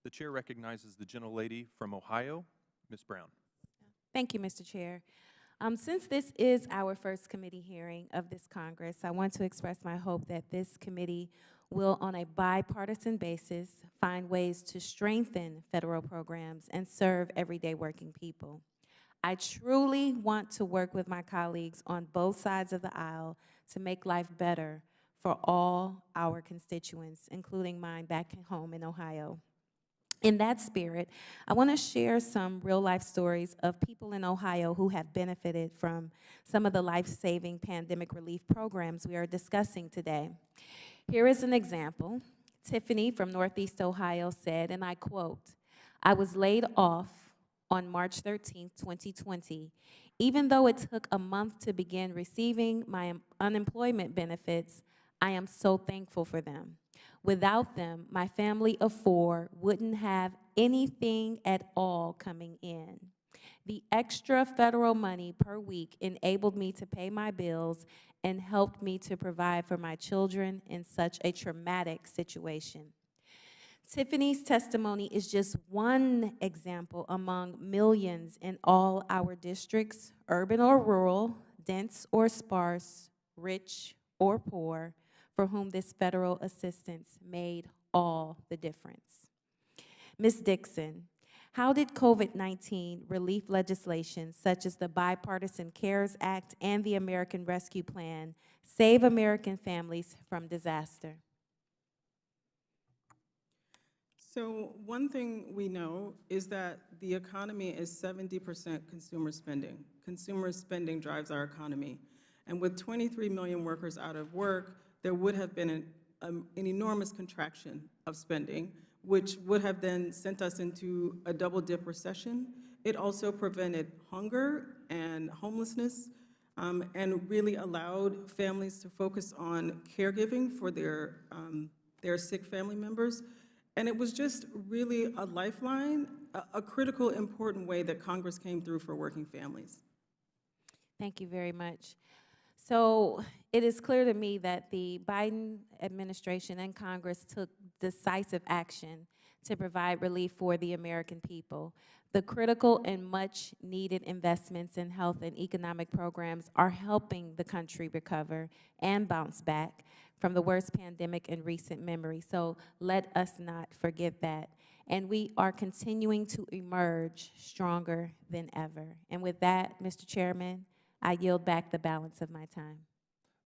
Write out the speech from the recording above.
The chair recognizes the gentlelady from Ohio, Ms. Brown. Thank you, Mr. Chair. Since this is our first committee hearing of this Congress, I want to express my hope that this committee will, on a bipartisan basis, find ways to strengthen federal programs and serve everyday working people. I truly want to work with my colleagues on both sides of the aisle to make life better for all our constituents, including mine back home in Ohio. In that spirit, I want to share some real-life stories of people in Ohio who have benefited from some of the life-saving pandemic relief programs we are discussing today. Here is an example. Tiffany from Northeast Ohio said, and I quote, "I was laid off on March 13th, 2020. Even though it took a month to begin receiving my unemployment benefits, I am so thankful for them. Without them, my family of 4 wouldn't have anything at all coming in. The extra federal money per week enabled me to pay my bills and helped me to provide for my children in such a traumatic situation." Tiffany's testimony is just one example among millions in all our districts, urban or rural, dense or sparse, rich or poor, for whom this federal assistance made all the difference. Ms. Dixon, how did COVID-19 relief legislation such as the Bipartisan CARES Act and the American Rescue Plan save American families from disaster? So one thing we know is that the economy is 70% consumer spending. Consumer spending drives our economy. And with 23 million workers out of work, there would have been an enormous contraction of spending, which would have then sent us into a double-dip recession. It also prevented hunger and homelessness, and really allowed families to focus on caregiving for their sick family members. And it was just really a lifeline, a critical, important way that Congress came through for working families. Thank you very much. So it is clear to me that the Biden administration and Congress took decisive action to provide relief for the American people. The critical and much needed investments in health and economic programs are helping the country recover and bounce back from the worst pandemic in recent memory. So let us not forget that. And we are continuing to emerge stronger than ever. And with that, Mr. Chairman, I yield back the balance of my time.